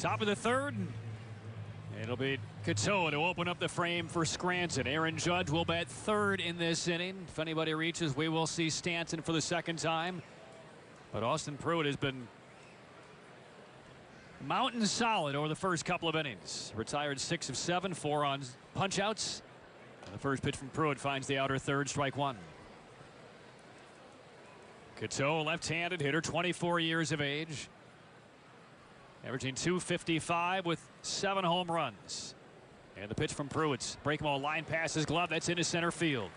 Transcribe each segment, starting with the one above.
Top of the third. It'll be Cato to open up the frame for Scranton. Aaron Judge will bat third in this inning. If anybody reaches, we will see Stanton for the second time. But Austin Pruitt has been mountain solid over the first couple of innings. Retired 6 of 7, 4 on punch-outs. The first pitch from Pruitt finds the outer third, strike one. Cato, left-handed hitter, 24 years of age. Averaging .255 with 7 home runs. And the pitch from Pruitt's breaking ball line past his glove. That's into center field.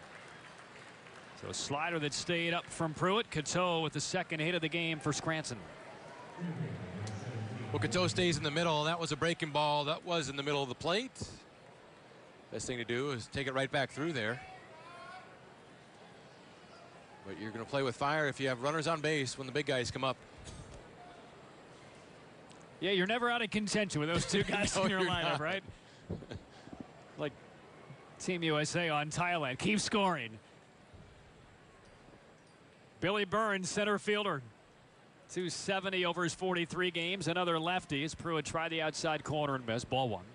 So a slider that stayed up from Pruitt. Cato with the second hit of the game for Scranton. Well, Cato stays in the middle. That was a breaking ball. That was in the middle of the plate. Best thing to do is take it right back through there. But you're going to play with fire if you have runners on base when the big guys come up. Yeah, you're never out of contention with those two guys No, in your you're lineup, not. right? Like Team USA on Thailand. Keep scoring. Billy Burns, center fielder. .270 over his 43 games. Another lefty as Pruitt tried the outside corner and missed. Ball one.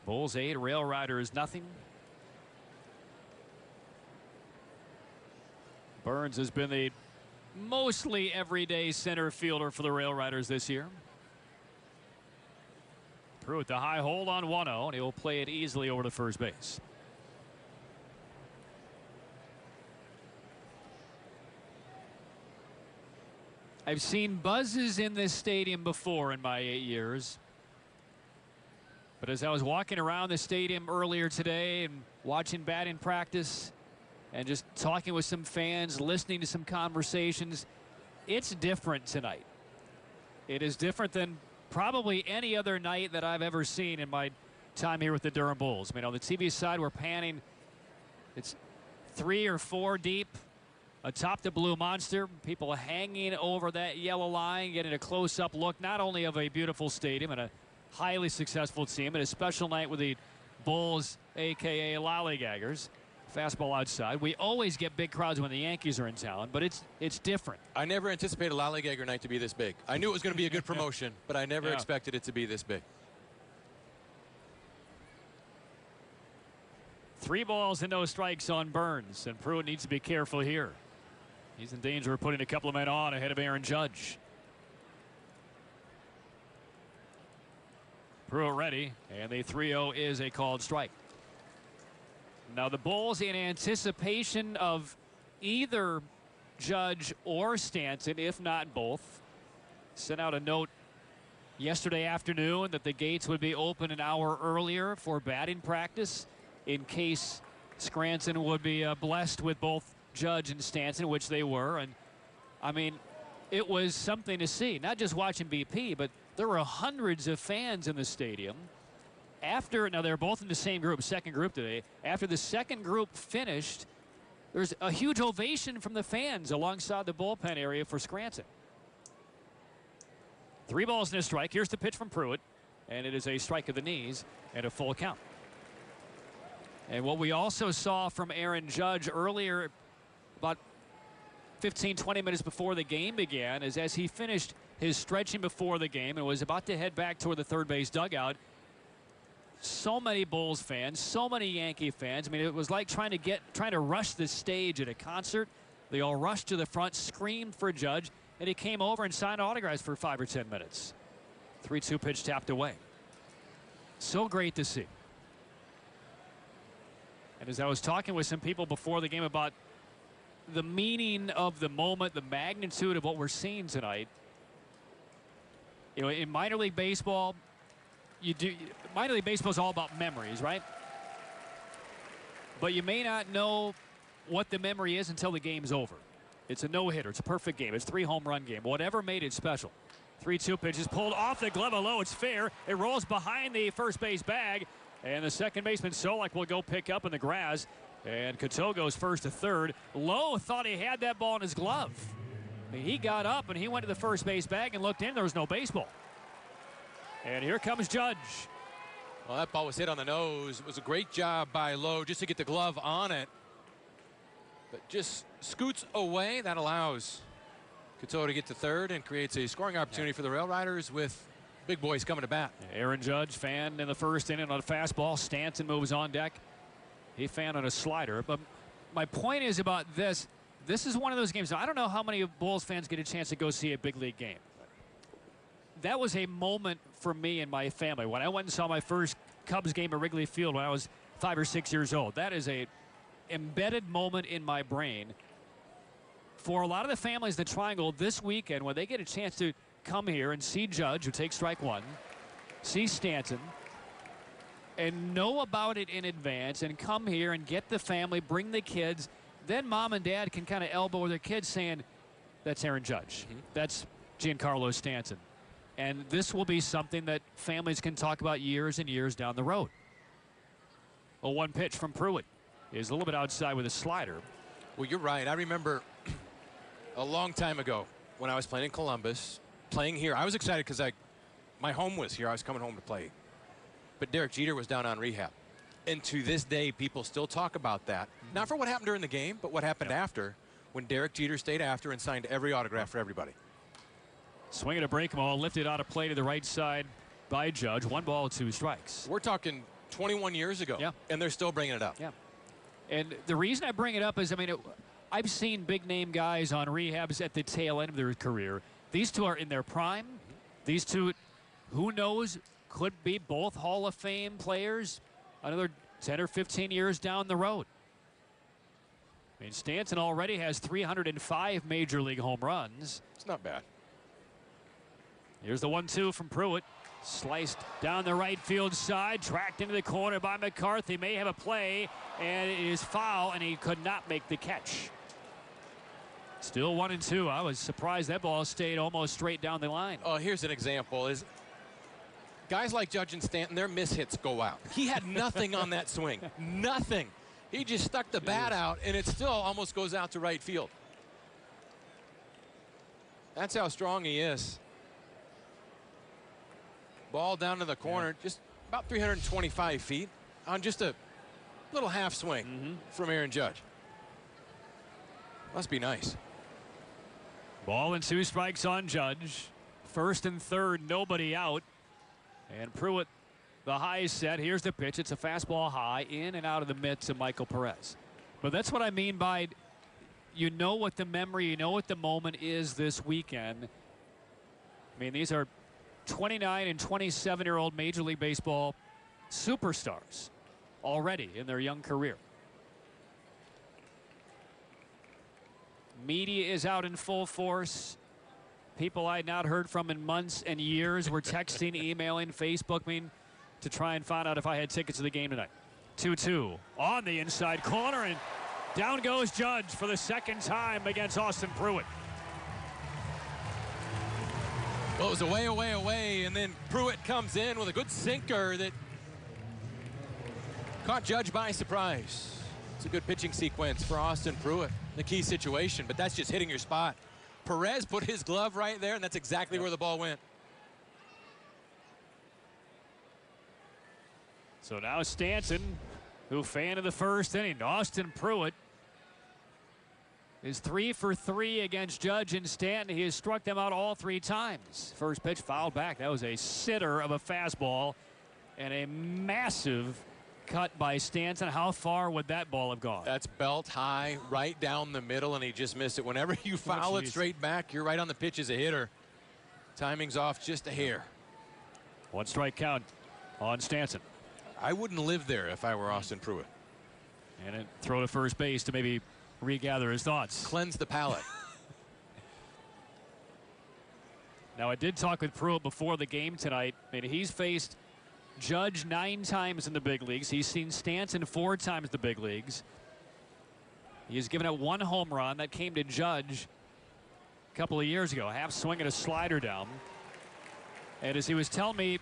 Bulls 8, Rail Riders nothing. Burns has been the mostly everyday center fielder for the Rail Riders this year. Pruitt the high hold on 1-0, and he will play it easily over to first base. I've seen buzzes in this stadium before in my 8 years. But as I was walking around the stadium earlier today and watching batting practice and just talking with some fans, listening to some conversations, it's different tonight. It is different than probably any other night that I've ever seen in my time here with the Durham Bulls. I mean, on the TV side, we're panning. It's 3 or 4 deep atop the Blue Monster. People hanging over that yellow line, getting a close-up look not only of a beautiful stadium and a highly successful team, and a special night with the Bulls, a.k.a. Lollygaggers. Fastball outside. We always get big crowds when the Yankees are in town, but it's different. I never anticipated Lollygagger night to be this big. I knew it was going to be a good promotion, but I never expected it to be this big. 3 balls and no strikes on Burns, and Pruitt needs to be careful here. He's in danger of putting a couple of men on ahead of Aaron Judge. Pruitt ready, and the 3-0 is a called strike. Now the Bulls, in anticipation of either Judge or Stanton, if not both, sent out a note yesterday afternoon that the gates would be open an hour earlier for batting practice in case Scranton would be blessed with both Judge and Stanton, which they were. And I mean, it was something to see, not just watching BP, but there were hundreds of fans in the stadium. Now they're both in the same group, second group today. After the second group finished, there's a huge ovation from the fans alongside the bullpen area for Scranton. 3 balls and a strike. Here's the pitch from Pruitt, and it is a strike of the knees and a full count. And what we also saw from Aaron Judge earlier, about 15-20 minutes before the game began, is as he finished his stretching before the game and was about to head back toward the third base dugout, so many Bulls fans, so many Yankee fans. I mean, it was like trying to rush the stage at a concert. They all rushed to the front, screamed for Judge, and he came over and signed autographs for 5 or 10 minutes. 3-2 pitch tapped away. So great to see. And as I was talking with some people before the game about the meaning of the moment, the magnitude of what we're seeing tonight, you know, in minor league baseball, minor league baseball is all about memories, right? But you may not know what the memory is until the game's over. It's a no-hitter. It's a perfect game. It's a 3-home run game. Whatever made it special. 3-2 pitch is pulled off the glove of Lowe. It's fair. It rolls behind the first base bag, and the second baseman Solak will go pick up in the grass, and Cato goes first to third. Lowe thought he had that ball in his glove. I mean, he got up and he went to the first base bag and looked in. There was no baseball. And here comes Judge. Well, that ball was hit on the nose. It was a great job by Lowe just to get the glove on it. But just scoots away. That allows Couture to get to third and creates a scoring opportunity for the Rail Riders with big boys coming to bat. Aaron Judge fanned in the first inning on a fastball. Stanton moves on deck. He fanned on a slider. But my point is about this. This is one of those games. I don't know how many Bulls fans get a chance to go see a big league game. That was a moment for me and my family when I went and saw my first Cubs game at Wrigley Field when I was 5 or 6 years old. That is a embedded moment in my brain. For a lot of the families in the Triangle this weekend, when they get a chance to come here and see Judge, who takes strike one, see Stanton, and know about it in advance, and come here and get the family, bring the kids, then mom and dad can kind of elbow their kids saying, that's Aaron Judge. That's Giancarlo Stanton. And this will be something that families can talk about years and years down the road. A one pitch from Pruitt is a little bit outside with a slider. Well, you're right. I remember a long time ago when I was playing in Columbus, playing here. I was excited because my home was here. I was coming home to play. But Derek Jeter was down on rehab. And to this day, people still talk about that. Not for what happened during the game, but what happened after, when Derek Jeter stayed after and signed every autograph for everybody. Swinging a break ball, lifted out of play to the right side by Judge. 1 ball, 2 strikes. We're talking 21 years ago, and they're still bringing it up. Yeah. And the reason I bring it up is, I mean, I've seen big-name guys on rehabs at the tail end of their career. These two are in their prime. These two, who knows, could be both Hall of Fame players another 10 or 15 years down the road. I mean, Stanton already has 305 major league home runs. It's not bad. Here's the 1-2 from Pruitt. Sliced down the right field side, tracked into the corner by McCarthy. May have a play, and it is foul, and he could not make the catch. Still 1-2. I was surprised that ball stayed almost straight down the line. Oh, here's an example. Is guys like Judge and Stanton, their mishits go out. He had nothing on that swing. Nothing. He just stuck the bat out, and it still almost goes out to right field. That's how strong he is. Ball down to the corner, just about 325 feet on just a little half swing from Aaron Judge. Must be nice. Ball and 2 strikes on Judge. First and third, nobody out. And Pruitt, the high set. Here's the pitch. It's a fastball high, in and out of the mitts of Michael Perez. But that's what I mean by, you know what the memory, you know what the moment is this weekend. I mean, these are 29 and 27-year-old Major League Baseball superstars already in their young career. Media is out in full force. People I had not heard from in months and years were texting, emailing, Facebook to try and find out if I had tickets to the game tonight. 2-2 on the inside corner, and down goes Judge for the second time against Austin Pruitt. Well, it was away, away, away, and then Pruitt comes in with a good sinker that caught Judge by surprise. It's a good pitching sequence for Austin Pruitt. The key situation, but that's just hitting your spot. Perez put his glove right there, and that's exactly where the ball went. So now Stanton, who fan of the first inning. Austin Pruitt is 3 for 3 against Judge and Stanton. He has struck them out all 3 times. First pitch fouled back. That was a sitter of a fastball and a massive cut by Stanton. How far would that ball have gone? That's belt high, right down the middle, and he just missed it. Whenever you foul it straight back, you're right on the pitch as a hitter. Timing's off just a hair. 1 strike count on Stanton. I wouldn't live there if I were Austin Pruitt. And it throw to first base to maybe regather his thoughts. Cleanse the palate. Now, I did talk with Pruitt before the game tonight. I mean, he's faced Judge 9 times in the big leagues. He's seen Stanton 4 times in the big leagues. He's given up 1 home run that came to Judge a couple of years ago. Half swing and a slider down. And as he was telling me,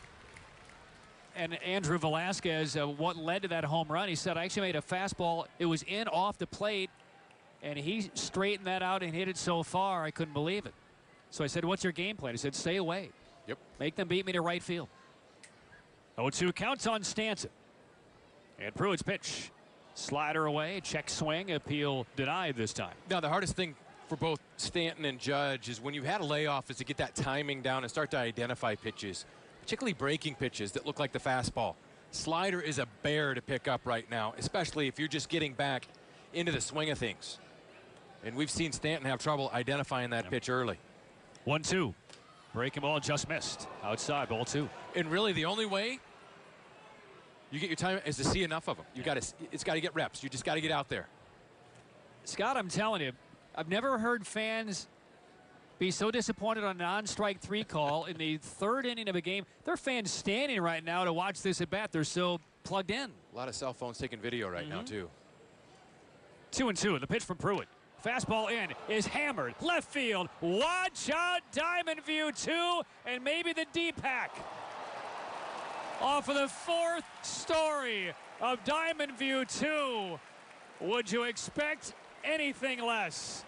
and Andrew Velasquez, what led to that home run, he said, I actually made a fastball. It was in off the plate, and he straightened that out and hit it so far, I couldn't believe it. So I said, what's your game plan? He said, stay away. Yep. Make them beat me to right field. 0-2 counts on Stanton. And Pruitt's pitch. Slider away, check swing, appeal denied this time. Now, the hardest thing for both Stanton and Judge is when you've had a layoff is to get that timing down and start to identify pitches, particularly breaking pitches that look like the fastball. Slider is a bear to pick up right now, especially if you're just getting back into the swing of things. And we've seen Stanton have trouble identifying that pitch early. 1-2. Breaking ball just missed. Outside, ball 2. And really the only way you get your time is to see enough of them. It's got to get reps. You just got to get out there. Scott, I'm telling you, I've never heard fans be so disappointed on a non-strike 3 call in the 3rd inning of a game. There are fans standing right now to watch this at bat. They're so plugged in. A lot of cell phones taking video right now, too. 2-2. The pitch from Pruitt. Fastball in is hammered. Left field. Watch out. Diamond View 2 and maybe the D-Pack. Off of the 4th story of Diamond View 2. Would you expect anything less?